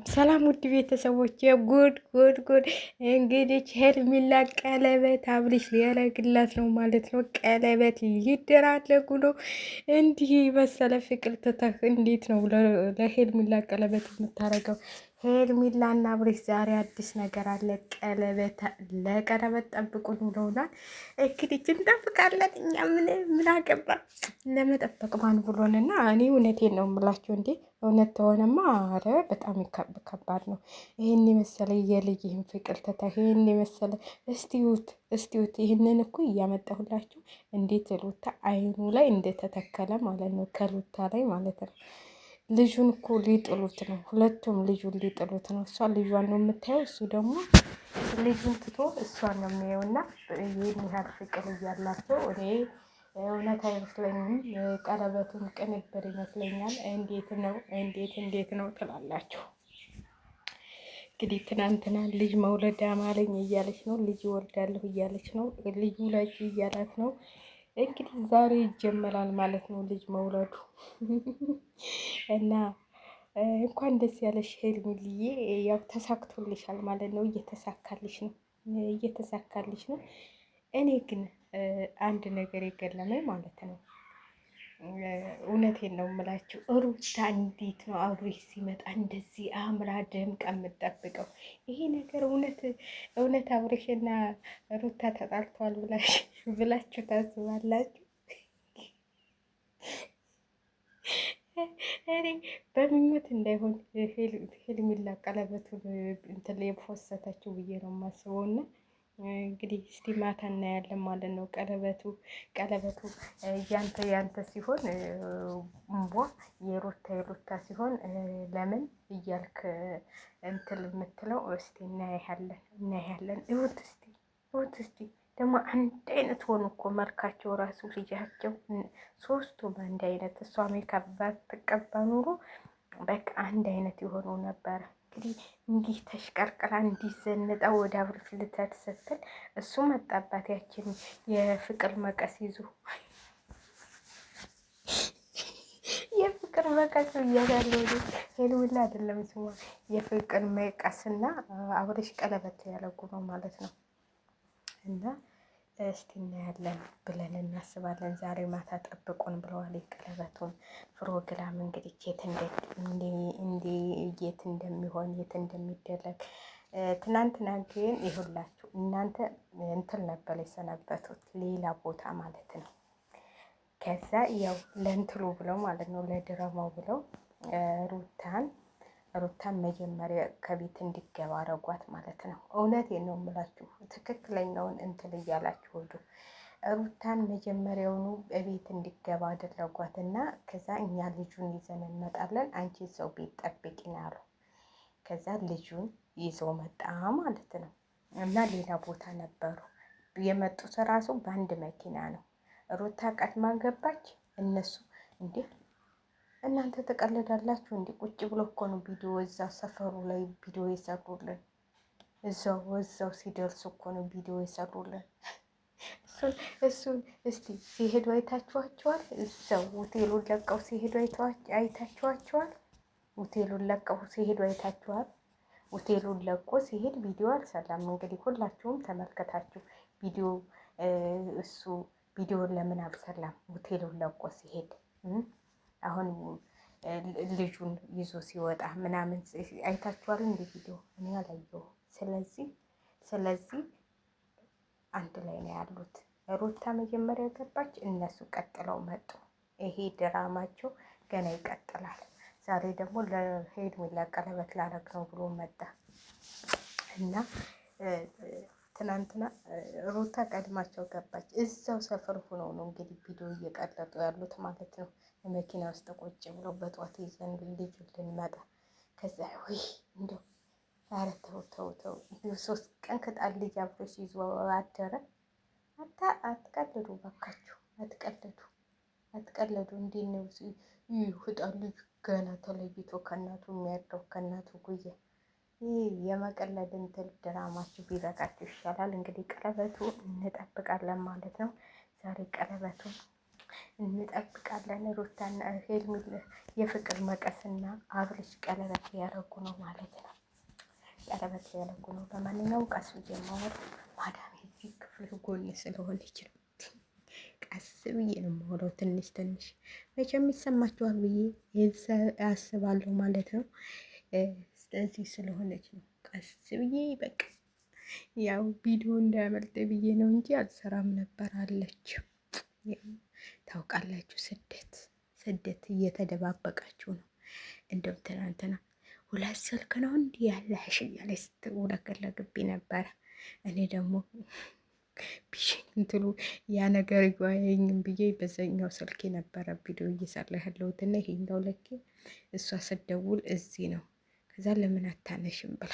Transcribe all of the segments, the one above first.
ሰላም ውድ ቤተሰቦች፣ ጉድ ጉድ ጉድ! እንግዲህ ሄርሜላ ቀለበት አብርሽ ሊያረግላት ነው ማለት ነው። ቀለበት ሊደራረጉ ነው። እንዲህ መሰለ ፍቅር ትተህ እንዴት ነው ለሄርሜላ ቀለበት የምታረገው? ሄርሜላ እና አብርሽ ዛሬ አዲስ ነገር አለ። ለቀለበት ጠብቁን ብለውናል። እንግዲህ እንጠብቃለን። እኛ ምን አገባ ለመጠበቅ ማን ብሎንና፣ እኔ እውነቴን ነው የምላችሁ። እንዴ እውነት ተሆነማ አረ በጣም ከባድ ነው። ይህን የመሰለ የልጅህን ፍቅር ትተህ ይህን የመሰለ እስቲዩት ይህንን እኮ እያመጣሁላችሁ እንዴት ሩታ አይኑ ላይ እንደተተከለ ማለት ነው። ከሩታ ላይ ማለት ነው። ልጁን እኮ ሊጥሉት ነው። ሁለቱም ልጁን ሊጥሉት ነው። እሷ ልጇን ነው የምታየው፣ እሱ ደግሞ ልጁን ትቶ እሷን ነው የሚያየው። እና ይህን ያህል ፍቅር እያላቸው እኔ እውነት አይመስለኝም። ቀለበቱም ቅንብር ይመስለኛል። እንዴት ነው ትላላችሁ? እንግዲህ ትናንትና ልጅ መውለድ አማረኝ እያለች ነው። ልጅ ወልዳለሁ እያለች ነው። ልጁ ላይ እያላት ነው። እንግዲህ ዛሬ ይጀመራል ማለት ነው ልጅ መውለዱ እና እንኳን ደስ ያለሽ ሄርሜልዬ፣ ያው ተሳክቶልሻል ማለት ነው። እየተሳካልሽ ነው። እኔ ግን አንድ ነገር የገለመኝ ማለት ነው። እውነቴን ነው የምላችሁ፣ ሩታ እንዴት ነው አብርሽ ሲመጣ እንደዚህ አምራ ደምቃ የምጠብቀው? ይሄ ነገር እውነት አብርሽና ሩታ ተጣልተዋል ብላችሁ ታስባላችሁ? እኔ በምኞት እንዳይሆን ሄርሜላ ቀለበቱን እንትን ላይ የፖሰተችው ብዬ ነው የማስበው። እና እንግዲህ እስቲ ማታ እናያለን ማለት ነው። ቀለበቱ ያንተ ሲሆን እንቧ የሩታ ሲሆን ለምን እያልክ እንትን የምትለው እስቲ እናያለን። እውት እስቲ ደግሞ አንድ አይነት ሆኑ እኮ መልካቸው ራሱ ልጃቸው ሶስቱም አንድ አይነት። እሷ ሜካፕ ባትቀባ ኑሮ በቃ አንድ አይነት የሆኑ ነበረ። እንግዲህ እንዲህ ተሽቀርቅራ እንዲዘንጣ ወደ አብርሽ ልትሄድ ስትል እሱ መጣባት። ያችን የፍቅር መቀስ ይዞ የፍቅር መቀስ እያጋለው ሄርሜላ አይደለም ስሟ፣ የፍቅር መቀስና አብርሽ ቀለበት ያለጉ ነው ማለት ነው። እና እስቲ እናያለን ብለን እናስባለን። ዛሬ ማታ ጠብቁን ብለዋል። የቀለበቱን ፕሮግራም እንግዲህ የት እንደሚሆን የት እንደሚደረግ ትናንትና ግን ይሁላችሁ እናንተ እንትን ነበር የሰነበቱት ሌላ ቦታ ማለት ነው። ከዛ ያው ለእንትሉ ብለው ማለት ነው ለድራማው ብለው ሩታን መጀመሪያ ከቤት እንዲገባ አረጓት ማለት ነው። እውነቴን ነው የምላችሁ፣ ትክክለኛውን እንትን እያላችሁ ወዱ ሩታን መጀመሪያውኑ በቤት እንዲገባ አደረጓት እና ከዛ እኛ ልጁን ይዘን እንመጣለን፣ አንቺ ሰው ቤት ጠብቂን አሉ። ከዛ ልጁን ይዞ መጣ ማለት ነው። እና ሌላ ቦታ ነበሩ የመጡት ራሱ በአንድ መኪና ነው። ሩታ ቀድማ ገባች። እነሱ እንዴ እናንተ ተቀልዳላችሁ እንዲ? ቁጭ ብሎ እኮ ነው ቪዲዮ እዛ ሰፈሩ ላይ ቪዲዮ የሰሩልን። እዛው ሲደርሱ እኮ ነው ቪዲዮ የሰሩልን። እሱን እስቲ ሲሄዱ አይታችኋቸዋል? እዛው ሆቴሉን ለቀው ሲሄዱ አይታችኋቸዋል? ሆቴሉን ለቀው ሲሄዱ አይታችኋል? ሆቴሉን ለቆ ሲሄድ ቪዲዮ አልሰራም። እንግዲህ ሁላችሁም ተመልከታችሁ ቪዲዮ። እሱ ቪዲዮን ለምን አልሰራም? ሆቴሉን ለቆ ሲሄድ አሁን ልጁን ይዞ ሲወጣ ምናምን አይታችኋል እንደ ቪዲዮ? እኔ አላየሁም። ስለዚህ አንድ ላይ ነው ያሉት። ሩታ መጀመሪያ ገባች፣ እነሱ ቀጥለው መጡ። ይሄ ድራማቸው ገና ይቀጥላል። ዛሬ ደግሞ ለሄርሜላ ቀለበት ላረግ ነው ብሎ መጣ እና ትናንትና ሩታ ቀድማቸው ገባች። እዛው ሰፈር ሆነው ነው እንግዲህ ቪዲዮ እየቀረጡ ያሉት ማለት ነው። መኪና ውስጥ ቁጭ ብሎ በጧት ይዘን ልጁ ልንመጣ ከዛ ወይ እንደው ኧረ ተው 3 ቀን ከጣል ልጅ አብሮሽ ይዞ አደረ። አትቀልዱ ባካችሁ፣ አትቀልዱ። እንዴት ነው ህጣን ልጅ ገና ተለይቶ ከእናቱ የሚያድረው ከእናቱ ጉያ። ይህ የመቀለድ እንትን ድራማችሁ ቢበቃችሁ ይሻላል። እንግዲህ ቀለበቱ እንጠብቃለን ማለት ነው። ዛሬ ቀለበቱ እንጠብቃለን። ሩታና ሄርሜላ የፍቅር መቀስና አብርሽ ቀለበት ያደረጉ ነው ማለት ነው። ቀለበት ያደረጉ ነው። ለማንኛውም ቀስ ብዬ የማወራው ማዳም እዚህ ክፍል ጎን ስለሆነች ነው። ቀስ ብዬ ነው የማወራው፣ ትንሽ ትንሽ መቼም ይሰማችኋል ብዬ አስባለሁ ማለት ነው። ስለዚህ ስለሆነች ነው ቀስ ብዬ በቃ ያው ቪዲዮ እንዳያመልጥ ብዬ ነው እንጂ አልሰራም ነበር አለች። ታውቃላችሁ ስደት እየተደባበቃችሁ ነው። እንደው ትናንትና ሁለት ስልክ ነው እንዲህ ያለሽ እያለች ስትውለገለግብኝ ነበረ። እኔ ደግሞ ቢሽኝ እንትሉ ያ ነገር ይጓየኝም ብዬ በዛኛው ስልክ የነበረ ቪዲዮ እየሰራ ያለሁት እና ይሄኛው ለኬ እሷ ስደውል እዚህ ነው። ከዛ ለምን አታነሽም ብላ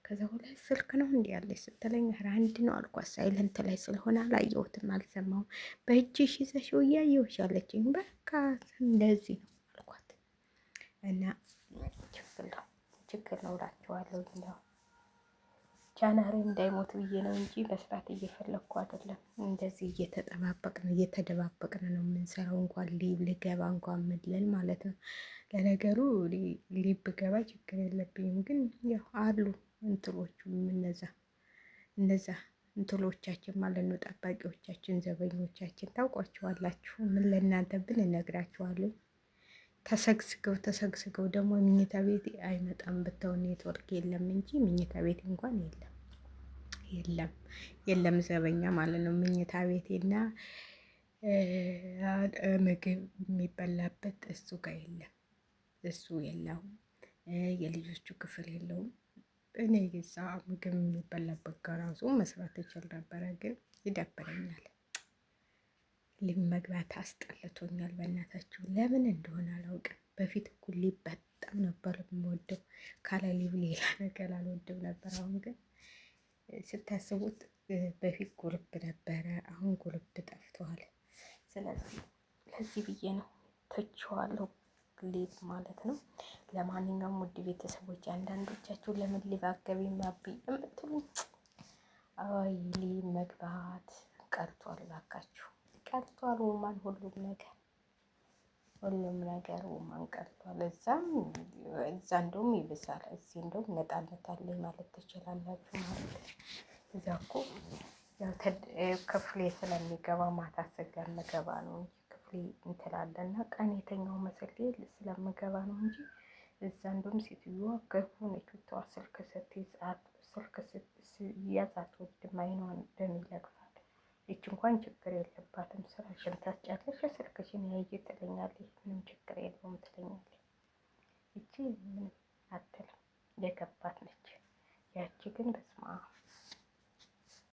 ከዛ ሁለት ስልክ ነው እንዲህ ያለች ስትለኝ ኧረ አንድ ነው አልኳት። ሳይለንት ላይ ስለሆነ አላየሁትም፣ አልሰማሁም። በእጅሽ ይዘሽው እያየሁሽ አለችኝ። በቃ እንደዚህ ነው አልኳት እና ችግር ነው እላቸዋለሁ። እንደው ቻናሌ እንዳይሞት ብዬ ነው እንጂ በስርዓት እየፈለግኩ አይደለም። እንደዚህ እየተደባበቅን ነው የምንሰራው። እንኳን ሊብ ልገባ እንኳን ምድለን ማለት ነው። ለነገሩ ሊብ ብገባ ችግር የለብኝም፣ ግን ያው አሉ እንትሎቹ እነዛ እንትሎቻችን ማለት ነው፣ ጠባቂዎቻችን፣ ዘበኞቻችን ታውቋቸዋላችሁ። ምን ለእናንተ ብን እነግራችኋለሁ። ተሰግስገው ደግሞ ምኝታ ቤት አይመጣም ብተውን ኔትወርክ የለም እንጂ ምኝታ ቤት እንኳን የለም ዘበኛ ማለት ነው። ምኝታ ቤቴና ምግብ የሚበላበት እሱ ጋር የለም፣ እሱ የለውም። የልጆቹ ክፍል የለውም። እኔ ዛ ምግብ የሚበላበት ጋር ራሱ መስራት ይችል ነበረ፣ ግን ይደብረኛል። መግባት አስጠልቶኛል። በእናታችሁ ለምን እንደሆነ አላውቅም። በፊት እኮ ሊብ በጣም ነበር የምወደው፣ ካለ ሊብ ሌላ ነገር አልወድም ነበር። አሁን ግን ስታስቡት በፊት ጉርብ ነበረ፣ አሁን ጉርብ ጠፍተዋል። ስለዚህ ለዚህ ብዬ ነው ተችዋለሁ ሊብ ማለት ነው። ለማንኛውም ውድ ቤተሰቦች አንዳንዶቻችሁ ለምን ሊብ አገቢም አብይ የምትሉ አይ ሊብ መግባት ቀርቷል፣ እባካችሁ ቀርቷል። ውማን ሁሉም ነገር ውማን ቀርቷል። እዛ እንደውም ይብሳል፣ እዚህ እንደውም ነጣነት አለኝ ማለት ትችላላችሁ ማለት ነው። እዛ እኮ ክፍሌ ስለሚገባ ማታ ስለምገባ ነው እንጂ ክፍሌ እንትላለና ቀን የተኛው መሰለኝ ስለምገባ ነው እንጂ እዛ እንደውም ሴትዮዋ ከሆነች ብታዋ ስልክ ስትይዝ አትወድም፣ አይኗን ደም ይለቅሳል። ይች እንኳን ችግር የለባትም፣ ስራሽን ታስጨርሽ ስልክሽን ያየ ትለኛለች፣ ምንም ችግር የለውም ትለኛለች። ይቺ ምንም አትልም፣ የገባት ነች። ያቺ ግን በስማ